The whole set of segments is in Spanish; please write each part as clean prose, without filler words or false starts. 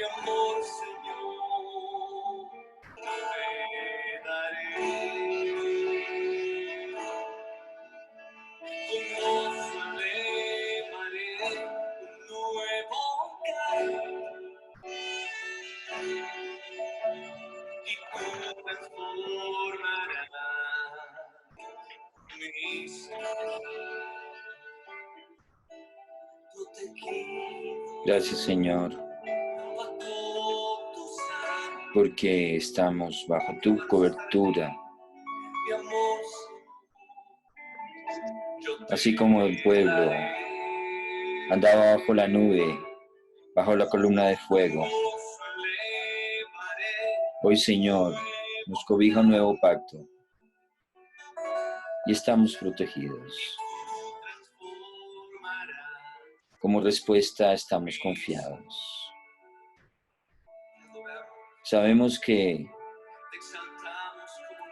amor, Señor, te daré. Con gozo elevaré un nuevo canto y tú transformarás mi ser. Yo te quiero. Gracias, Señor, porque estamos bajo tu cobertura, así como el pueblo andaba bajo la nube, bajo la columna de fuego. Hoy, Señor, nos cobija un nuevo pacto y estamos protegidos. Como respuesta, estamos confiados. Sabemos que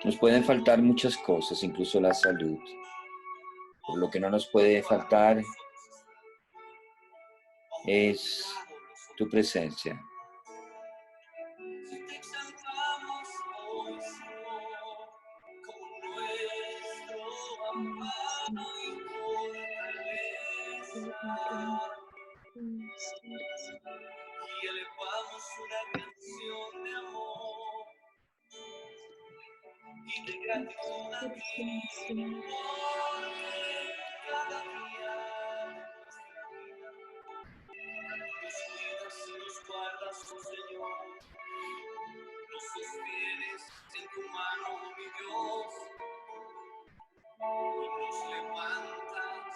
nos pueden faltar muchas cosas, incluso la salud. Pero lo que no nos puede faltar es tu presencia. Y elevamos una canción de amor y de gratitud a ti, porque cada día nos cuidas y nos guardas, oh Señor, nos sostienes en tu mano, mi Dios, y nos levantas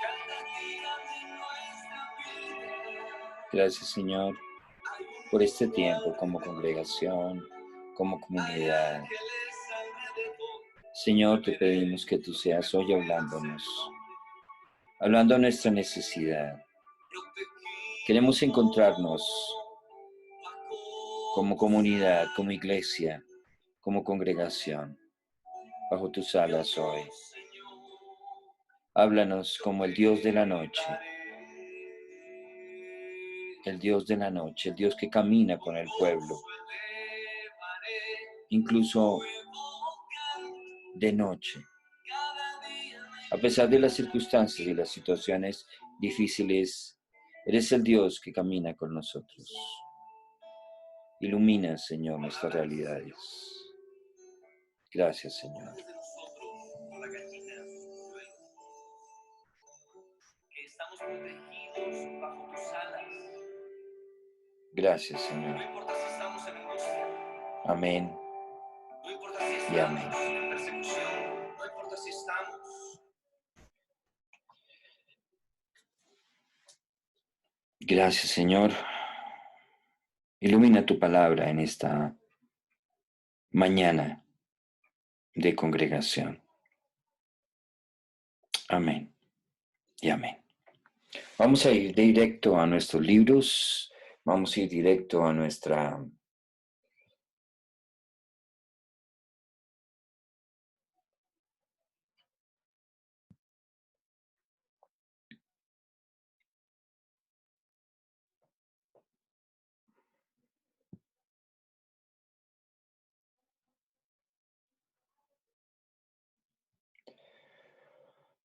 cada día de nuestra vida. Gracias, Señor, por este tiempo como congregación, como comunidad. Señor, te pedimos que tú seas hoy hablando a nuestra necesidad. Queremos encontrarnos como comunidad, como iglesia, como congregación, bajo tus alas hoy. Háblanos como el Dios de la noche, el Dios de la noche, el Dios que camina con el pueblo, incluso de noche. A pesar de las circunstancias y las situaciones difíciles, eres el Dios que camina con nosotros. Ilumina, Señor, nuestras realidades. Gracias, Señor. Que estamos protegidos bajo tus alas. Gracias, Señor. No importa si estamos en angustia. Amén. No importa si estamos Y amén. en persecución. No importa si estamos. Gracias, Señor. Ilumina tu palabra en esta mañana de congregación. Amén y amén. Vamos a ir directo a nuestros libros, vamos a ir directo a nuestra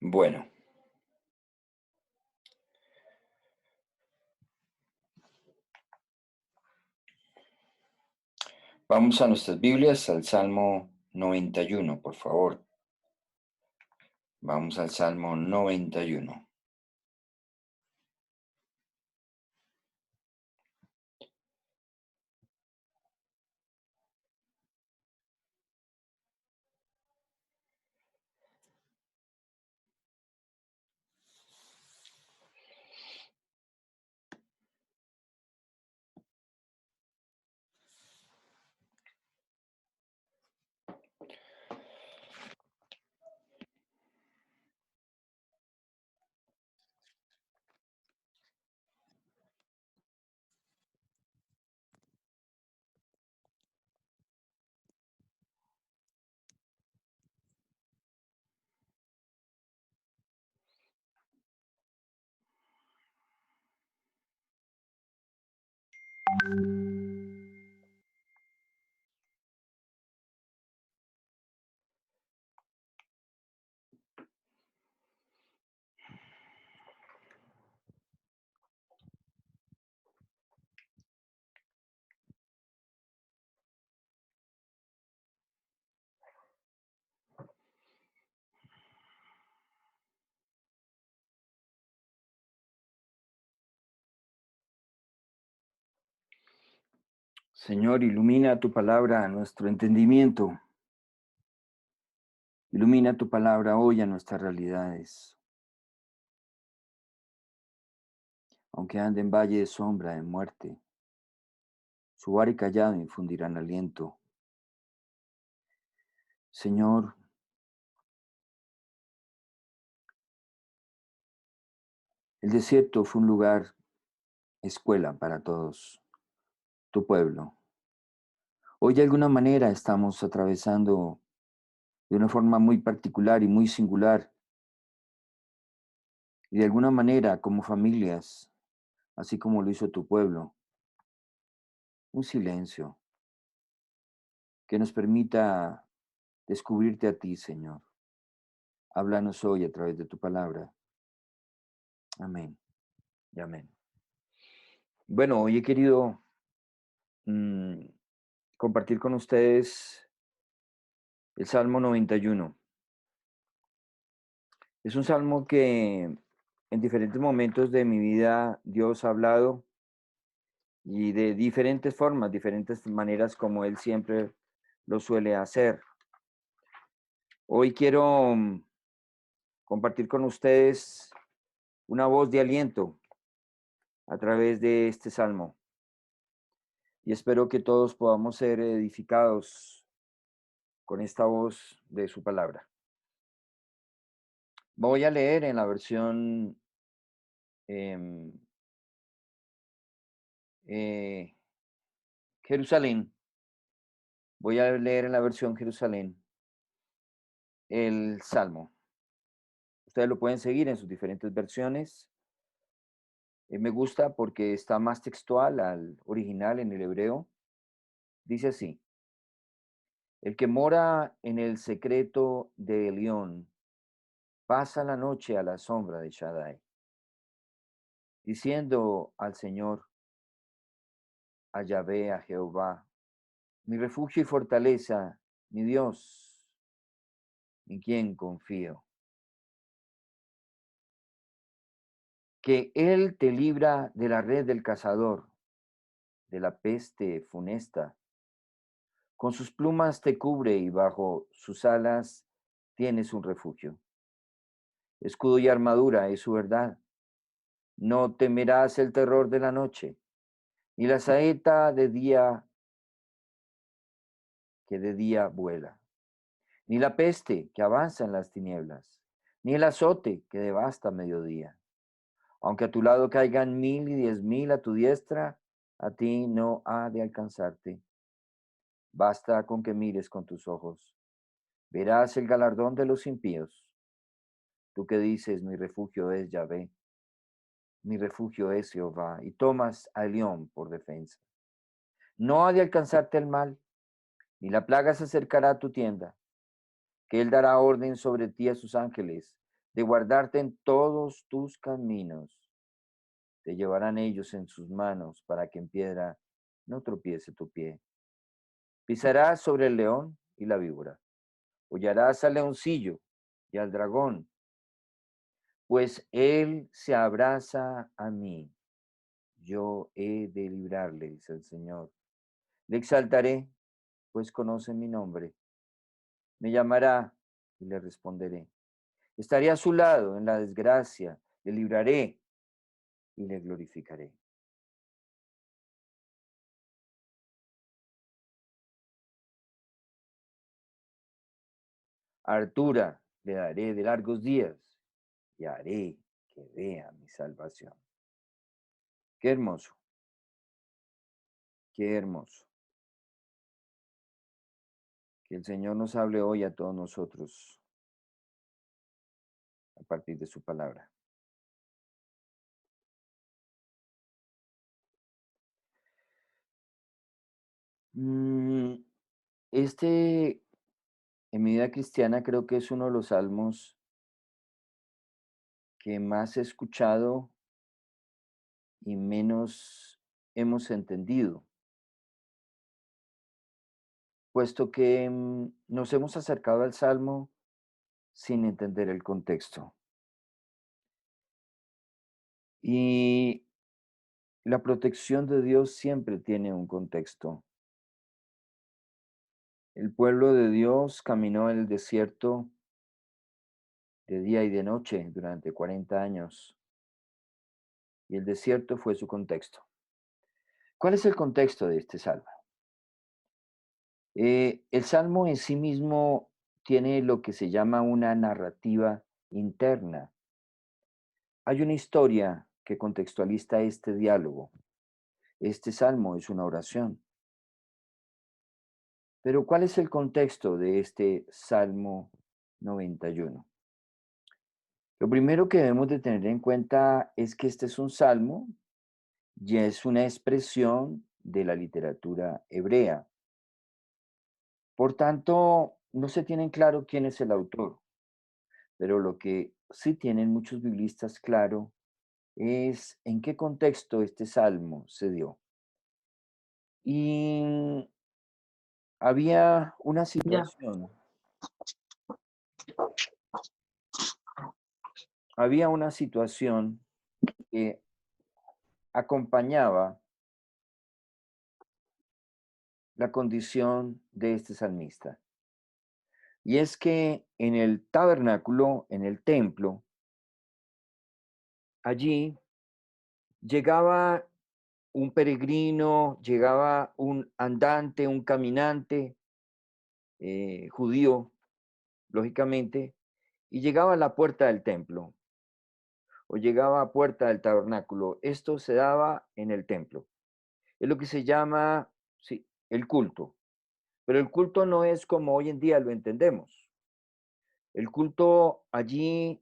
bueno. Vamos a nuestras Biblias, al Salmo 91, por favor. Vamos al Salmo 91. Señor, ilumina tu palabra a nuestro entendimiento. Ilumina tu palabra hoy a nuestras realidades. Aunque ande en valle de sombra, de muerte, su vara y callado infundirán aliento. Señor, el desierto fue un lugar, escuela para todos, tu pueblo. Hoy de alguna manera estamos atravesando de una forma muy particular y muy singular, y de alguna manera como familias, así como lo hizo tu pueblo, un silencio que nos permita descubrirte a ti, Señor. Háblanos hoy a través de tu palabra. Amén y amén. Bueno, hoy he querido mm, compartir con ustedes el Salmo 91. Es un salmo que en diferentes momentos de mi vida Dios ha hablado y de diferentes formas, diferentes maneras como Él siempre lo suele hacer. Hoy quiero compartir con ustedes una voz de aliento a través de este salmo y espero que todos podamos ser edificados con esta voz de su palabra. Voy a leer en la versión em, eh, Jerusalén. Voy a leer en la versión Jerusalén el Salmo. Ustedes lo pueden seguir en sus diferentes versiones. Me gusta porque está más textual al original en el hebreo. Dice así: el que mora en el secreto de Elión pasa la noche a la sombra de Shaddai, diciendo al Señor, a Yahvé, a Jehová, mi refugio y fortaleza, mi Dios, en quien confío. Que Él te libra de la red del cazador, de la peste funesta. Con sus plumas te cubre y bajo sus alas tienes un refugio. Escudo y armadura es su verdad. No temerás el terror de la noche, ni la saeta de día que de día vuela, ni la peste que avanza en las tinieblas, ni el azote que devasta a mediodía. Aunque a tu lado caigan 1000 y 10.000 a tu diestra, a ti no ha de alcanzarte. Basta con que mires con tus ojos. Verás el galardón de los impíos. Tú que dices, mi refugio es Yahvé, mi refugio es Jehová, y tomas a Elión por defensa. No ha de alcanzarte el mal, ni la plaga se acercará a tu tienda, que Él dará orden sobre ti a sus ángeles, de guardarte en todos tus caminos. Te llevarán ellos en sus manos para que en piedra no tropiece tu pie. Pisarás sobre el león y la víbora. Hollarás al leoncillo y al dragón, pues él se abraza a mí. Yo he de librarle, dice el Señor. Le exaltaré, pues conoce mi nombre. Me llamará y le responderé. Estaré a su lado en la desgracia, le libraré y le glorificaré. A Artura le daré de largos días y haré que vea mi salvación. Qué hermoso, qué hermoso. Que el Señor nos hable hoy a todos nosotros a partir de su palabra. Mm, Este, en mi vida cristiana, creo que es uno de los salmos que más he escuchado y menos hemos entendido, puesto que nos hemos acercado al salmo sin entender el contexto. Y la protección de Dios siempre tiene un contexto. El pueblo de Dios caminó en el desierto de día y de noche durante 40 años, y el desierto fue su contexto. ¿Cuál es el contexto de este salmo? El salmo en sí mismo tiene lo que se llama una narrativa interna. Hay una historia que contextualiza este diálogo. Este salmo es una oración. Pero ¿cuál es el contexto de este Salmo 91? Lo primero que debemos de tener en cuenta es que este es un salmo y es una expresión de la literatura hebrea. Por tanto, no se tiene claro quién es el autor, pero lo que sí tienen muchos biblistas claro es en qué contexto este salmo se dio. Y había una Ya. situación, había una situación que acompañaba la condición de este salmista. Y es que en el tabernáculo, en el templo, allí llegaba un peregrino, llegaba un andante, un caminante judío, lógicamente, y llegaba a la puerta del templo o llegaba a puerta del tabernáculo. Esto se daba en el templo. Es lo que se llama, sí, el culto. Pero el culto no es como hoy en día lo entendemos. El culto allí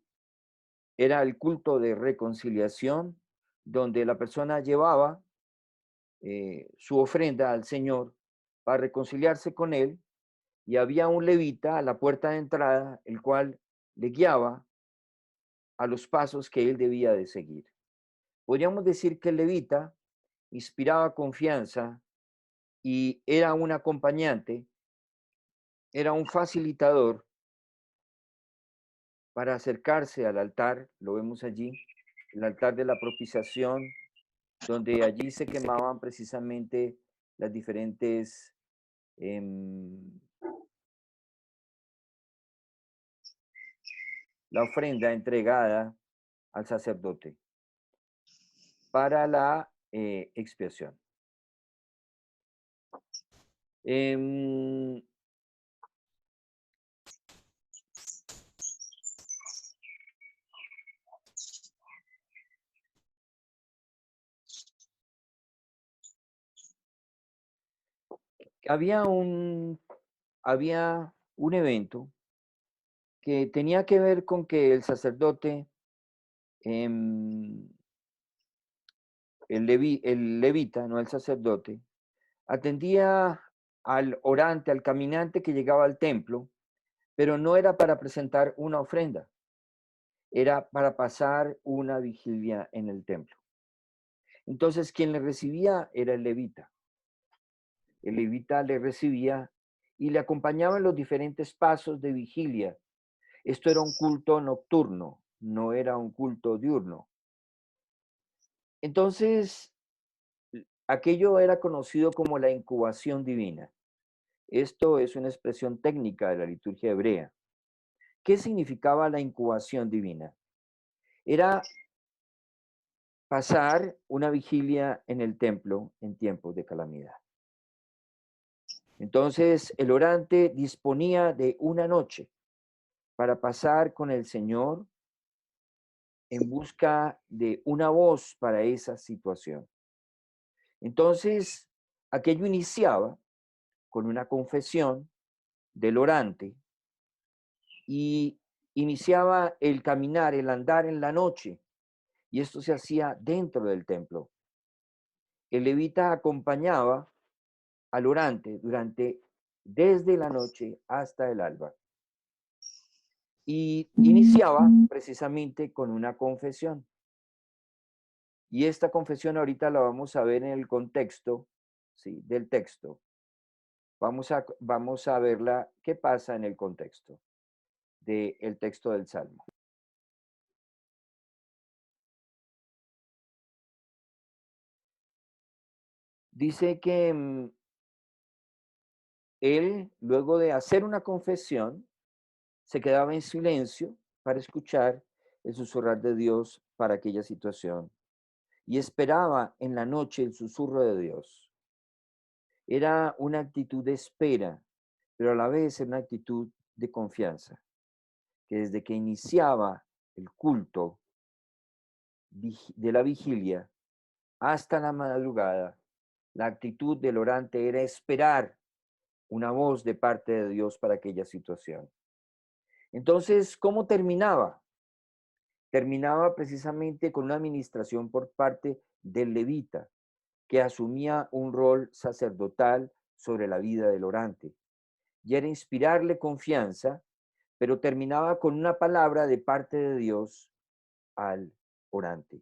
era el culto de reconciliación, donde la persona llevaba su ofrenda al Señor para reconciliarse con Él, y había un levita a la puerta de entrada, el cual le guiaba a los pasos que él debía de seguir. Podríamos decir que el levita inspiraba confianza y era un acompañante, era un facilitador para acercarse al altar, lo vemos allí, el altar de la propiciación, donde allí se quemaban precisamente las diferentes la ofrenda entregada al sacerdote para la expiación. Em, había había un evento que tenía que ver con que el sacerdote, em, el levita, no el sacerdote, atendía al orante, al caminante que llegaba al templo, pero no era para presentar una ofrenda, era para pasar una vigilia en el templo. Entonces, quien le recibía era el levita. El levita le recibía y le acompañaba en los diferentes pasos de vigilia. Esto era un culto nocturno, no era un culto diurno. Entonces, aquello era conocido como la incubación divina. Esto es una expresión técnica de la liturgia hebrea. ¿Qué significaba la incubación divina? Era pasar una vigilia en el templo en tiempos de calamidad. Entonces, el orante disponía de una noche para pasar con el Señor en busca de una voz para esa situación. Entonces, aquello iniciaba con una confesión del orante y iniciaba el caminar, el andar en la noche, y esto se hacía dentro del templo. El levita acompañaba al orante desde la noche hasta el alba. Y iniciaba precisamente con una confesión. Y esta confesión ahorita la vamos a ver en el contexto, ¿sí?, del texto. Vamos a verla, qué pasa en el contexto del texto del Salmo. Dice que él, luego de hacer una confesión, se quedaba en silencio para escuchar el susurrar de Dios para aquella situación y esperaba en la noche el susurro de Dios. Era una actitud de espera, pero a la vez era una actitud de confianza, que desde que iniciaba el culto de la vigilia hasta la madrugada, la actitud del orante era esperar una voz de parte de Dios para aquella situación. Entonces, ¿cómo terminaba? Terminaba precisamente con una administración por parte del levita, que asumía un rol sacerdotal sobre la vida del orante. Y era inspirarle confianza, pero terminaba con una palabra de parte de Dios al orante,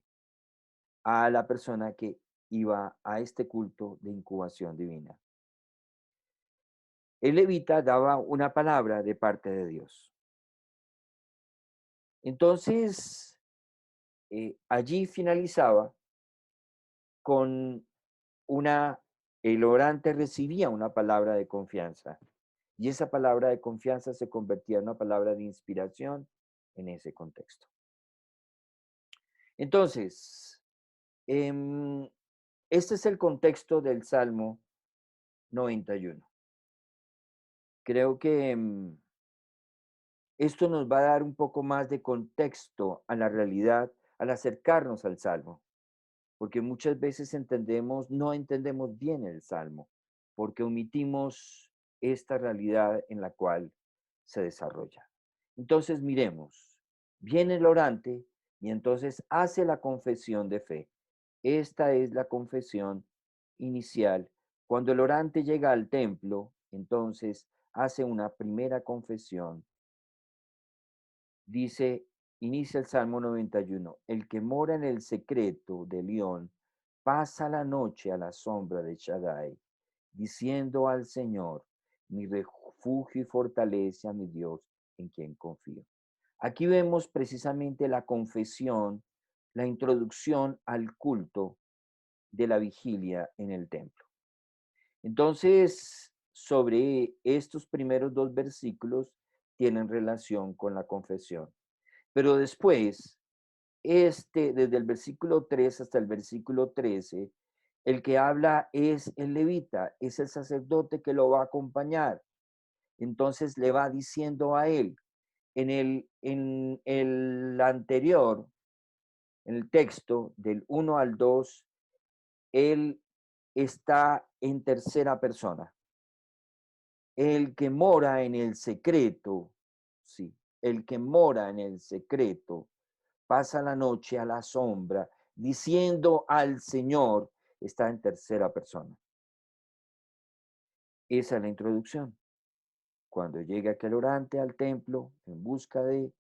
a la persona que iba a este culto de incubación divina. El levita daba una palabra de parte de Dios. Entonces, allí finalizaba con el orante recibía una palabra de confianza y esa palabra de confianza se convertía en una palabra de inspiración en ese contexto. Entonces, este es el contexto del Salmo 91. Creo que esto nos va a dar un poco más de contexto a la realidad al acercarnos al Salmo, porque muchas veces no entendemos bien el Salmo, porque omitimos esta realidad en la cual se desarrolla. Entonces miremos, viene el orante y entonces hace la confesión de fe. Esta es la confesión inicial. Cuando el orante llega al templo, entonces hace una primera confesión. Dice, inicia el Salmo 91, el que mora en el secreto de León pasa la noche a la sombra de Shaddai, diciendo al Señor, mi refugio y fortaleza, mi Dios, en quien confío. Aquí vemos precisamente la confesión, la introducción al culto de la vigilia en el templo. Entonces, sobre estos primeros dos versículos tienen relación con la confesión. Pero después, desde el versículo 3 hasta el versículo 13, el que habla es el levita, es el sacerdote que lo va a acompañar. Entonces le va diciendo a él, en el anterior, en el texto del 1 al 2, él está en tercera persona. El que mora en el secreto, sí, el que mora en el secreto, pasa la noche a la sombra, diciendo al Señor, está en tercera persona. Esa es la introducción. Cuando llega aquel orante al templo en busca de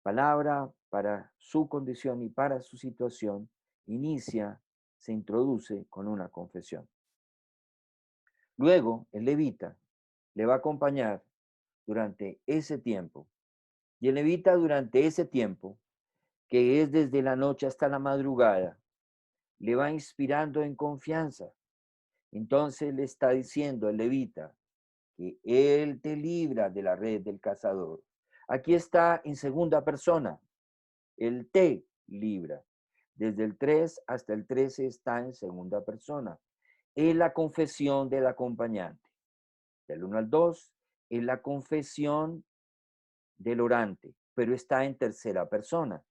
palabra para su condición y para su situación, se introduce con una confesión. Luego, el levita le va a acompañar durante ese tiempo. Y el levita durante ese tiempo, que es desde la noche hasta la madrugada, le va inspirando en confianza. Entonces le está diciendo el levita que él te libra de la red del cazador. Aquí está en segunda persona. Él te libra. Desde el 3 hasta el 13 está en segunda persona. Es la confesión del acompañante. Del 1 al 2 es la confesión del orante, pero está en tercera persona.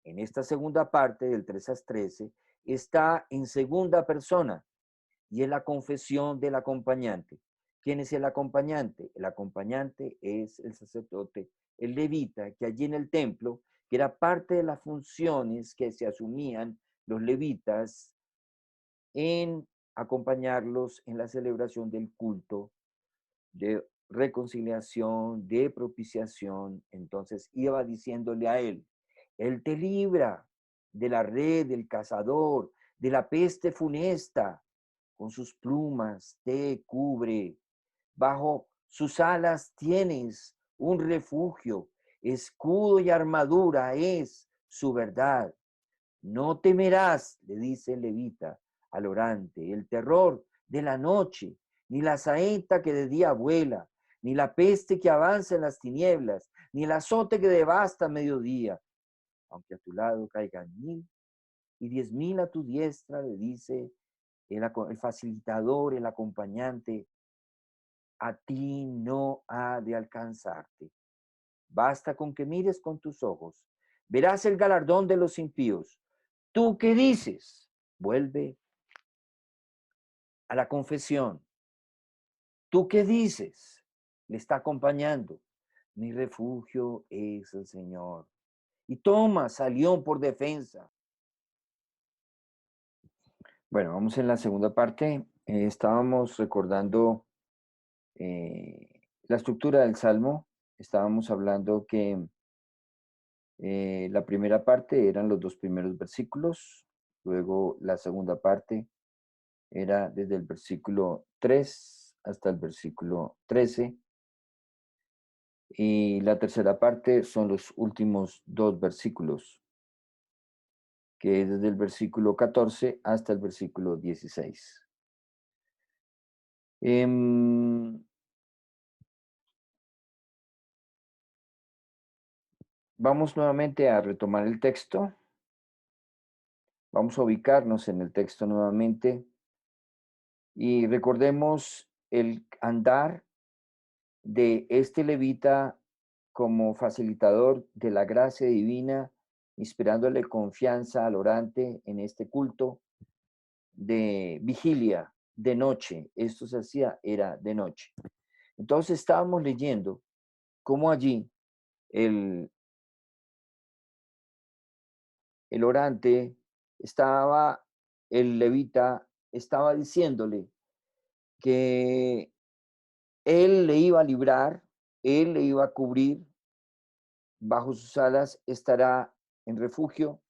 En esta segunda parte, del 3 al 13, está en segunda persona y es la confesión del acompañante. ¿Quién es el acompañante? El acompañante es el sacerdote, el levita, que allí en el templo, que era parte de las funciones que se asumían los levitas en acompañarlos en la celebración del culto de reconciliación, de propiciación. Entonces iba diciéndole a él te libra de la red del cazador, de la peste funesta, con sus plumas te cubre, bajo sus alas tienes un refugio, escudo y armadura es su verdad. No temerás, le dice el levita al orante, el terror de la noche, ni la saeta que de día vuela, ni la peste que avanza en las tinieblas, ni el azote que devasta a mediodía. Aunque a tu lado caigan 1000 y 10.000 a tu diestra, le dice el facilitador, el acompañante, a ti no ha de alcanzarte. Basta con que mires con tus ojos. Verás el galardón de los impíos. ¿Tú qué dices? Vuelve a la confesión. ¿Tú qué dices? Le está acompañando. Mi refugio es el Señor. Y toma, salió por defensa. Bueno, vamos en la segunda parte. Estábamos recordando la estructura del Salmo. Estábamos hablando que la primera parte eran los 2 primeros versículos. Luego la segunda parte era desde el versículo 3 hasta el versículo 13. Y la tercera parte son los últimos 2 versículos, que es desde el versículo 14 hasta el versículo 16. Vamos nuevamente a retomar el texto. Vamos a ubicarnos en el texto nuevamente y recordemos el andar de este levita como facilitador de la gracia divina, inspirándole confianza al orante en este culto de vigilia, de noche. Esto se hacía, era de noche. Entonces estábamos leyendo cómo allí el orante estaba, el levita estaba diciéndole que él le iba a librar, él le iba a cubrir, bajo sus alas estará en refugio,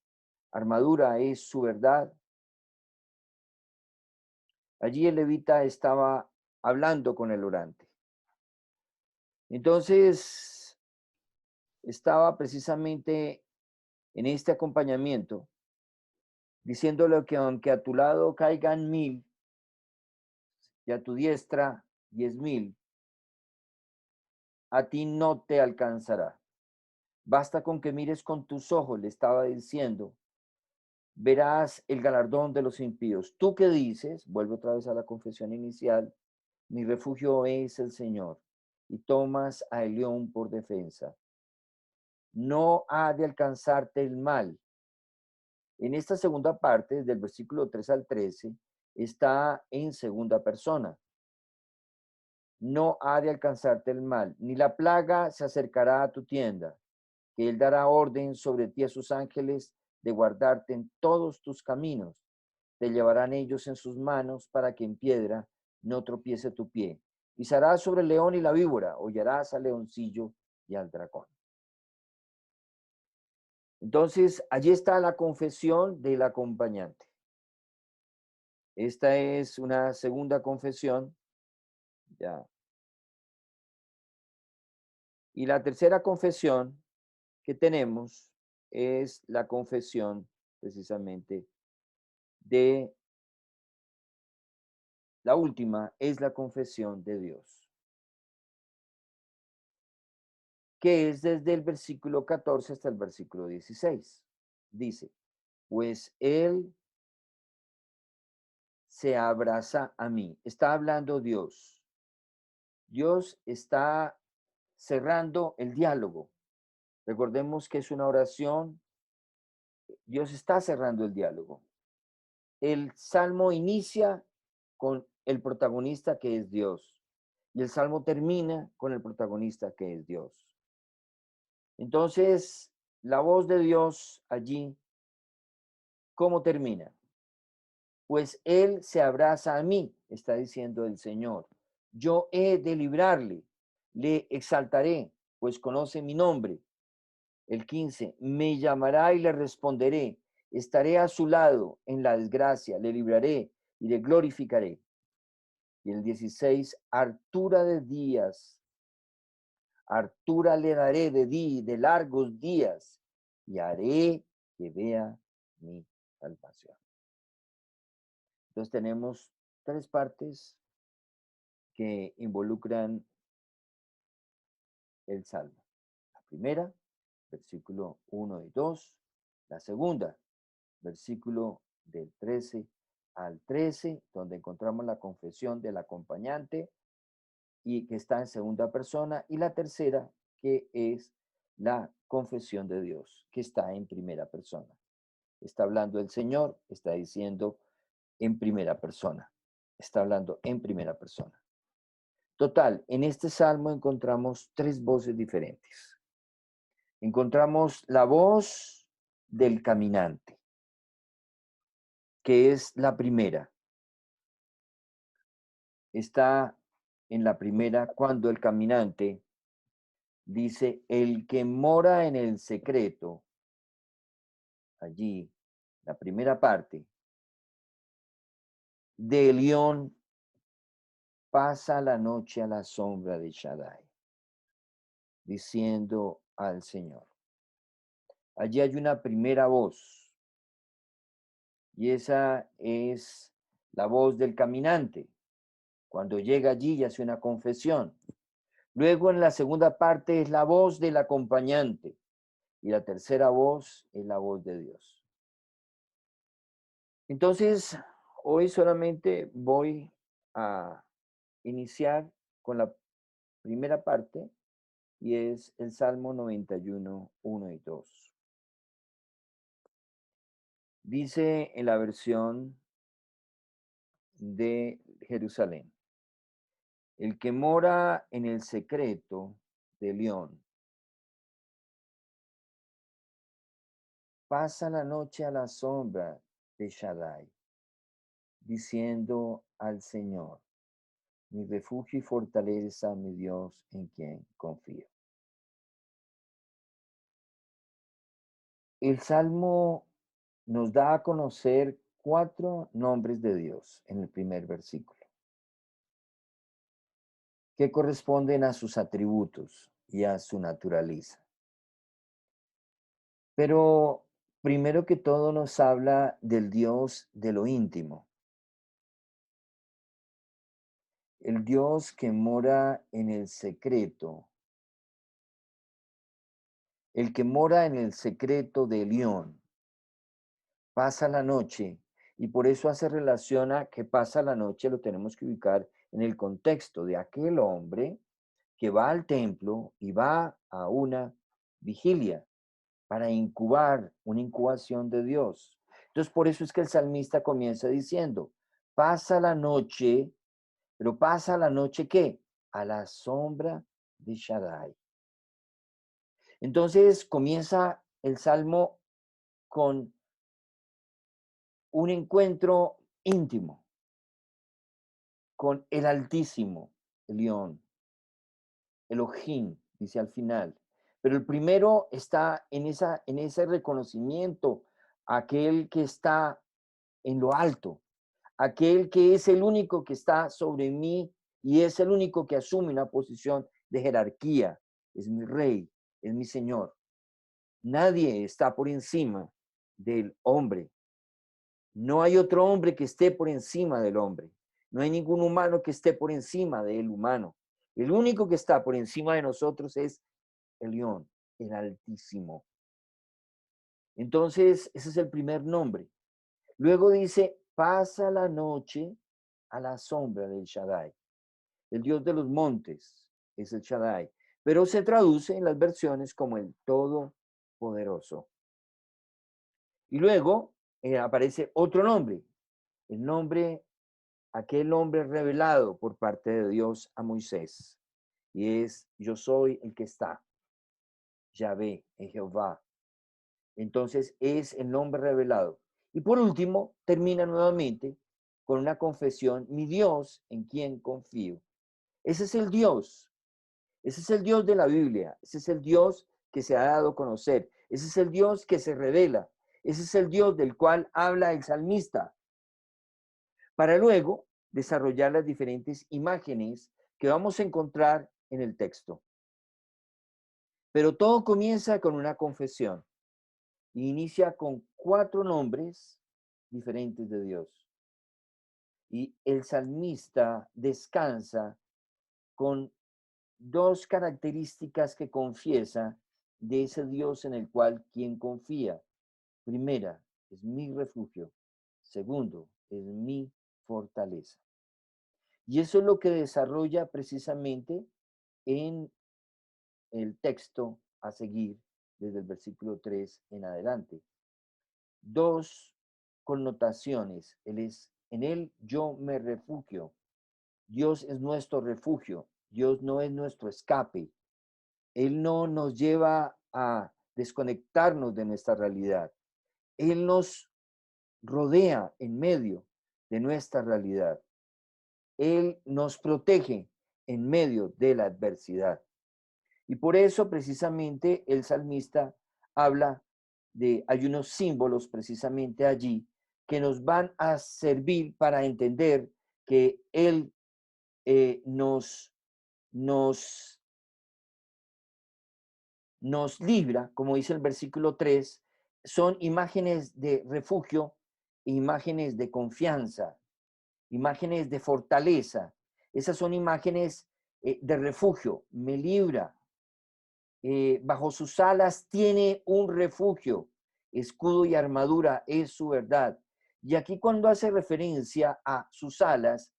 armadura es su verdad. Allí el levita estaba hablando con el orante. Entonces, estaba precisamente en este acompañamiento, diciéndole que aunque a tu lado caigan 1000 y a tu diestra 10.000, a ti no te alcanzará. Basta con que mires con tus ojos, le estaba diciendo, verás el galardón de los impíos. ¿Tú qué dices? Vuelvo otra vez a la confesión inicial. Mi refugio es el Señor. Y tomas a león por defensa. No ha de alcanzarte el mal. En esta segunda parte, desde el versículo 3 al 13, está en segunda persona. No ha de alcanzarte el mal, ni la plaga se acercará a tu tienda, que Él dará orden sobre ti a sus ángeles de guardarte en todos tus caminos. Te llevarán ellos en sus manos para que en piedra no tropiece tu pie. Pisarás sobre el león y la víbora, hollarás al leoncillo y al dragón. Entonces, allí está la confesión del acompañante. Esta es una segunda confesión. Ya. Y la tercera confesión que tenemos es la confesión precisamente de la última, es la confesión de Dios, que es desde el versículo 14 hasta el versículo 16. Dice, pues Él se abraza a mí. Está hablando Dios. Dios está cerrando el diálogo. Recordemos que es una oración. Dios está cerrando el diálogo. El salmo inicia con el protagonista que es Dios y el salmo termina con el protagonista que es Dios. Entonces, la voz de Dios allí, ¿cómo termina? pues él se abraza a mí, está diciendo el Señor. Yo he de librarle, le exaltaré, pues conoce mi nombre. El 15, me llamará y le responderé. Estaré a su lado en la desgracia, le libraré y le glorificaré. Y el 16, hartura de días, hartura le daré de largos días, y haré que vea mi salvación. Entonces tenemos tres partes que involucran el Salmo. La primera, versículo 1 y 2. La segunda, versículo del 13 al 13, donde encontramos la confesión del acompañante y que está en segunda persona. Y la tercera, que es la confesión de Dios, que está en primera persona. Está hablando el Señor, está diciendo en primera persona. Está hablando en primera persona. Total, en este salmo encontramos tres voces diferentes. Encontramos la voz del caminante, que es la primera. Está en la primera cuando el caminante dice, el que mora en el secreto, allí, la primera parte, de Elión pasa la noche a la sombra de Shaddai, diciendo al Señor. Allí hay una primera voz, y esa es la voz del caminante. Cuando llega allí y hace una confesión. Luego en la segunda parte es la voz del acompañante, y la tercera voz es la voz de Dios. Entonces, hoy solamente voy a iniciar con la primera parte, y es el Salmo 91, 1 y 2. Dice en la versión de Jerusalén, el que mora en el secreto de León, pasa la noche a la sombra de Shaddai, diciendo al Señor, mi refugio y fortaleza, mi Dios, en quien confío. El Salmo nos da a conocer 4 nombres de Dios en el primer versículo, que corresponden a sus atributos y a su naturaleza. Pero primero que todo nos habla del Dios de lo íntimo, el Dios que mora en el secreto, el que mora en el secreto de Elión, pasa la noche, y por eso hace relación a que pasa la noche, lo tenemos que ubicar en el contexto de aquel hombre que va al templo y va a una vigilia para incubar, una incubación de Dios. Entonces, por eso es que el salmista comienza diciendo, pasa la noche, pero pasa la noche ¿qué? A la sombra de Shaddai. Entonces comienza el salmo con un encuentro íntimo con el Altísimo, Elión, Elohim, dice al final. Pero el primero está en ese reconocimiento, aquel que está en lo alto, aquel que es el único que está sobre mí y es el único que asume una posición de jerarquía. Es mi rey, es mi Señor. Nadie está por encima del hombre. No hay otro hombre que esté por encima del hombre. No hay ningún humano que esté por encima del humano. El único que está por encima de nosotros es el León, el Altísimo. Entonces, ese es el primer nombre. Luego dice, pasa la noche a la sombra del Shaddai. El Dios de los montes es el Shaddai, pero se traduce en las versiones como el Todopoderoso. Y luego aparece otro nombre, el nombre, aquel hombre revelado por parte de Dios a Moisés. Y es, yo soy el que está, Yahvé, en Jehová. Entonces es el nombre revelado. Y por último, termina nuevamente con una confesión, mi Dios en quien confío. Ese es el Dios, ese es el Dios de la Biblia, ese es el Dios que se ha dado a conocer, ese es el Dios que se revela, ese es el Dios del cual habla el salmista, para luego desarrollar las diferentes imágenes que vamos a encontrar en el texto. Pero todo comienza con una confesión y inicia con 4 nombres diferentes de Dios. Y el salmista descansa con 2 características que confiesa de ese Dios en el cual quien confía. Primera, es mi refugio. Segundo, es mi fortaleza. Y eso es lo que desarrolla precisamente en el texto a seguir desde el versículo 3 en adelante. 2 connotaciones. En él yo me refugio. Dios es nuestro refugio. Dios no es nuestro escape. Él no nos lleva a desconectarnos de nuestra realidad. Él nos rodea en medio de nuestra realidad. Él nos protege en medio de la adversidad. Y por eso precisamente el salmista habla hay unos símbolos precisamente allí que nos van a servir para entender que Él nos libra, como dice el versículo 3, son imágenes de refugio, imágenes de confianza, imágenes de fortaleza. Esas son imágenes de refugio, me libra. Bajo sus alas tiene un refugio, escudo y armadura es su verdad. Y aquí cuando hace referencia a sus alas,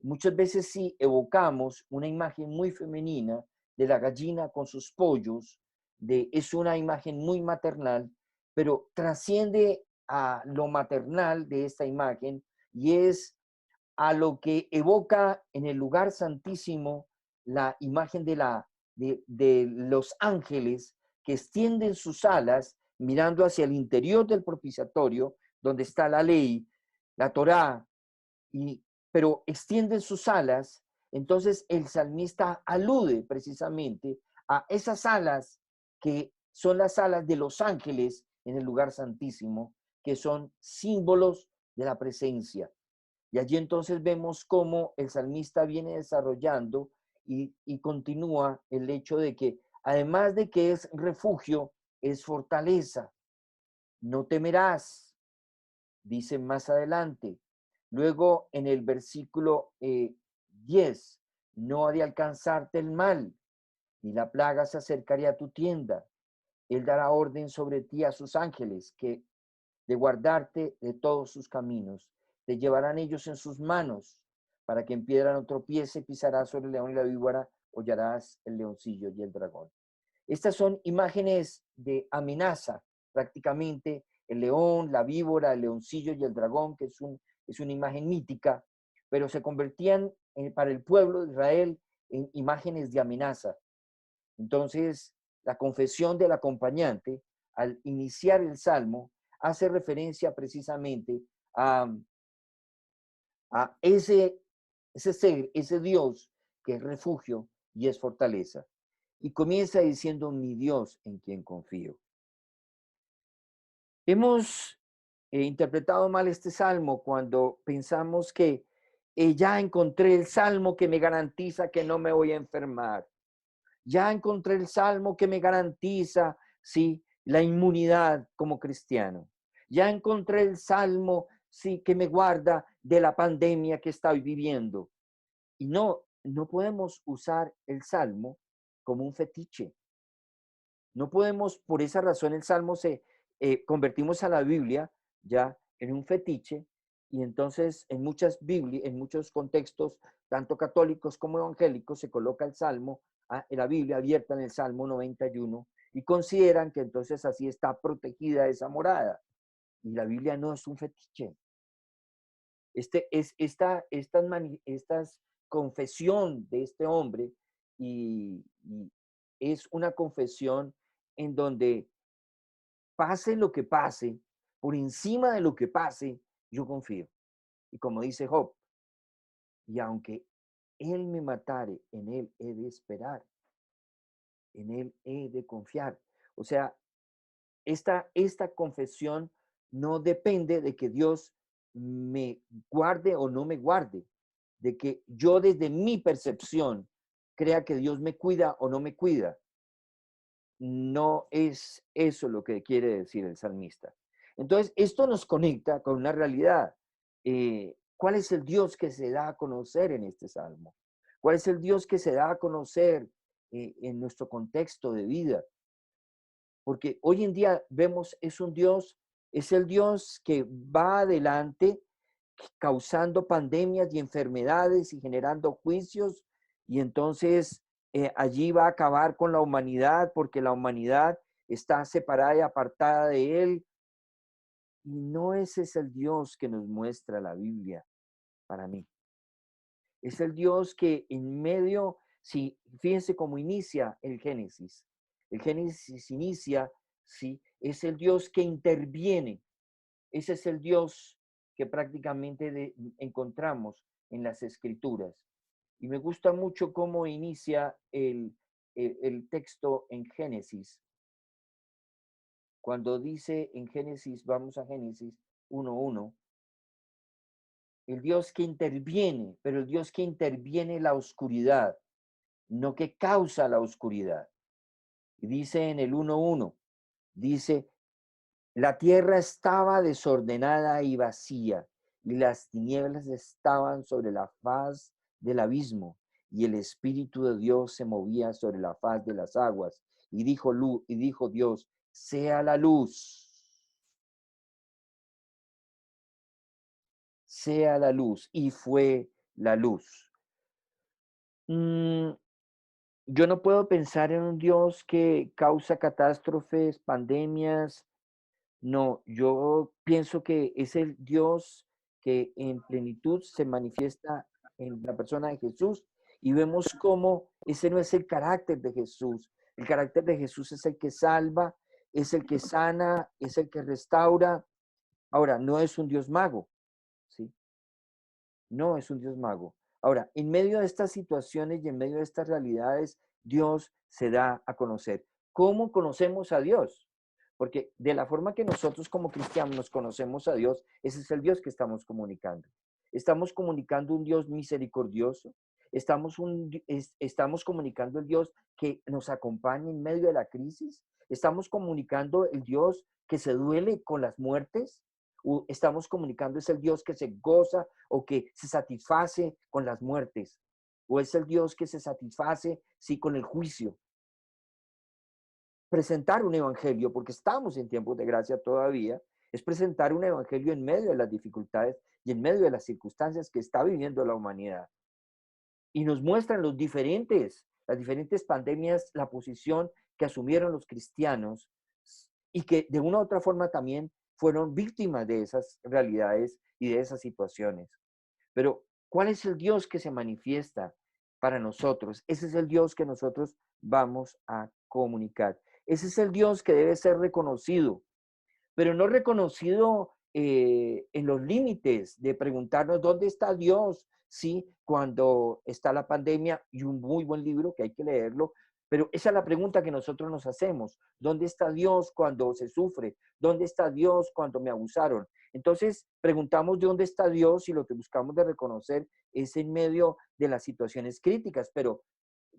muchas veces sí evocamos una imagen muy femenina de la gallina con sus pollos, es una imagen muy maternal, pero trasciende a lo maternal de esta imagen y es a lo que evoca en el lugar santísimo la imagen de los ángeles que extienden sus alas mirando hacia el interior del propiciatorio, donde está la ley, la Torá, pero extienden sus alas. Entonces el salmista alude precisamente a esas alas que son las alas de los ángeles en el lugar santísimo, que son símbolos de la presencia. Y allí entonces vemos cómo el salmista viene desarrollando y continúa el hecho de que además de que es refugio, es fortaleza. No temerás, dice más adelante. Luego en el versículo 10, no ha de alcanzarte el mal, ni la plaga se acercaría a tu tienda. Él dará orden sobre ti a sus ángeles, que de guardarte de todos sus caminos. Te llevarán ellos en sus manos, para que en piedra no tropiece, pisarás sobre el león y la víbora, hollarás el leoncillo y el dragón. Estas son imágenes de amenaza, prácticamente el león, la víbora, el leoncillo y el dragón, que es una imagen mítica, pero se convertían para el pueblo de Israel en imágenes de amenaza. Entonces, la confesión del acompañante, al iniciar el salmo, hace referencia precisamente a ese ser, ese Dios que es refugio y es fortaleza. Y comienza diciendo, mi Dios en quien confío. Hemos interpretado mal este salmo cuando pensamos que ya encontré el salmo que me garantiza que no me voy a enfermar. Ya encontré el salmo que me garantiza, sí, la inmunidad como cristiano. Ya encontré el salmo, sí, que me guarda de la pandemia que estoy viviendo. Y no podemos usar el salmo como un fetiche. No podemos, por esa razón, el salmo convertimos a la Biblia ya en un fetiche y entonces en en muchos contextos, tanto católicos como evangélicos, se coloca el salmo, en la Biblia abierta en el Salmo 91 y consideran que entonces así está protegida esa morada. Y la Biblia no es un fetiche. Estas confesión de este hombre y es una confesión en donde pase lo que pase, por encima de lo que pase, yo confío. Y como dice Job, y aunque él me matare, en él he de esperar, en él he de confiar. O sea, esta confesión no depende de que Dios me guarde o no me guarde, de que yo desde mi percepción crea que Dios me cuida o no me cuida. No es eso lo que quiere decir el salmista. Entonces, esto nos conecta con una realidad. ¿Cuál es el Dios que se da a conocer en este salmo? ¿Cuál es el Dios que se da a conocer en nuestro contexto de vida? Porque hoy en día vemos, es el Dios que va adelante causando pandemias y enfermedades y generando juicios, y entonces allí va a acabar con la humanidad porque la humanidad está separada y apartada de él. Y no ese es el Dios que nos muestra la Biblia para mí. Es el Dios que en medio, si fíjense cómo inicia el Génesis. El Génesis inicia, sí, es el Dios que interviene. Ese es el Dios que prácticamente encontramos en las Escrituras. Y me gusta mucho cómo inicia el texto en Génesis. Cuando dice en Génesis, vamos a Génesis 1:1, el Dios que interviene, pero el Dios que interviene la oscuridad, no que causa la oscuridad. Y dice en el 1:1, dice, la tierra estaba desordenada y vacía, y las tinieblas estaban sobre la faz del abismo, y el Espíritu de Dios se movía sobre la faz de las aguas. Y dijo Dios, sea la luz. Sea la luz. Y fue la luz. Yo no puedo pensar en un Dios que causa catástrofes, pandemias. No, yo pienso que es el Dios que en plenitud se manifiesta en la persona de Jesús, y vemos cómo ese no es el carácter de Jesús. El carácter de Jesús es el que salva, es el que sana, es el que restaura. Ahora, no es un Dios mago, ¿sí? No es un Dios mago. Ahora, en medio de estas situaciones y en medio de estas realidades, Dios se da a conocer. ¿Cómo conocemos a Dios? Porque de la forma que nosotros como cristianos nos conocemos a Dios, ese es el Dios que estamos comunicando. Estamos comunicando un Dios misericordioso. Estamos comunicando el Dios que nos acompaña en medio de la crisis. Estamos comunicando el Dios que se duele con las muertes. Estamos comunicando es el Dios que se goza o que se satisface con las muertes. O es el Dios que se satisface, sí, con el juicio. Presentar un evangelio, porque estamos en tiempos de gracia todavía, es presentar un evangelio en medio de las dificultades y en medio de las circunstancias que está viviendo la humanidad. Y nos muestran las diferentes pandemias, la posición que asumieron los cristianos y que de una u otra forma también fueron víctimas de esas realidades y de esas situaciones. Pero, ¿cuál es el Dios que se manifiesta para nosotros? Ese es el Dios que nosotros vamos a comunicar. Ese es el Dios que debe ser reconocido, pero no reconocido en los límites de preguntarnos dónde está Dios, sí, cuando está la pandemia, y un muy buen libro que hay que leerlo, pero esa es la pregunta que nosotros nos hacemos. ¿Dónde está Dios cuando se sufre? ¿Dónde está Dios cuando me abusaron? Entonces, preguntamos de dónde está Dios y lo que buscamos de reconocer es en medio de las situaciones críticas, pero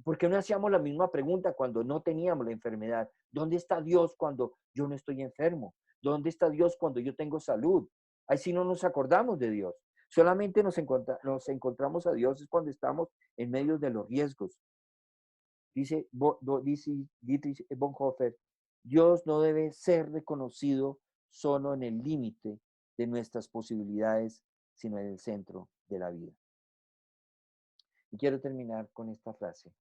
¿por qué no hacíamos la misma pregunta cuando no teníamos la enfermedad? ¿Dónde está Dios cuando yo no estoy enfermo? ¿Dónde está Dios cuando yo tengo salud? Ahí sí no nos acordamos de Dios. Solamente nos encontramos a Dios es cuando estamos en medio de los riesgos. Dice Dietrich Bonhoeffer, Dios no debe ser reconocido solo en el límite de nuestras posibilidades, sino en el centro de la vida. Y quiero terminar con esta frase.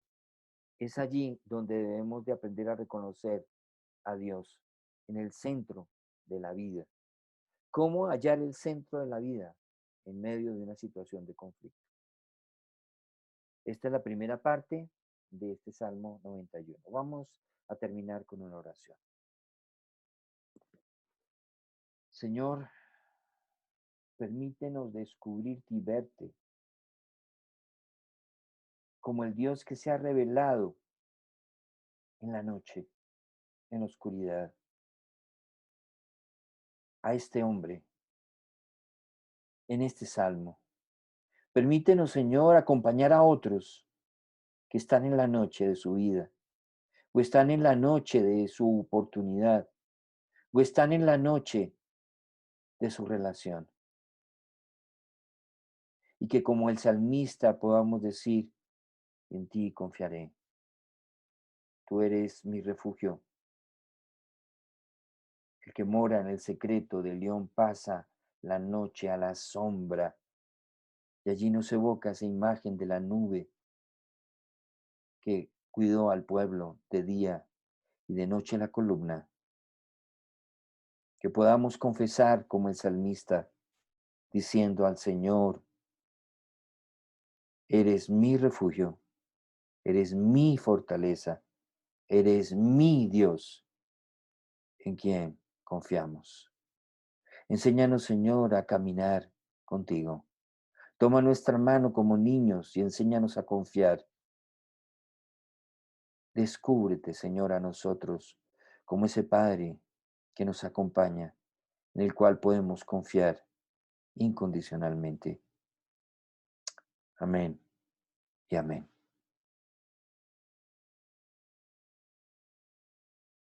Es allí donde debemos de aprender a reconocer a Dios, en el centro de la vida. ¿Cómo hallar el centro de la vida en medio de una situación de conflicto? Esta es la primera parte de este Salmo 91. Vamos a terminar con una oración. Señor, permítenos descubrirte y verte como el Dios que se ha revelado en la noche, en la oscuridad, a este hombre, en este salmo. Permítenos, Señor, acompañar a otros que están en la noche de su vida, o están en la noche de su oportunidad, o están en la noche de su relación. Y que como el salmista podamos decir, en ti confiaré. Tú eres mi refugio. El que mora en el secreto del león pasa la noche a la sombra, y allí nos evoca esa imagen de la nube que cuidó al pueblo de día y de noche la columna. Que podamos confesar como el salmista, diciendo al Señor, eres mi refugio, eres mi fortaleza, eres mi Dios en quien confiamos. Enséñanos, Señor, a caminar contigo. Toma nuestra mano como niños y enséñanos a confiar. Descúbrete, Señor, a nosotros como ese Padre que nos acompaña, en el cual podemos confiar incondicionalmente. Amén y amén.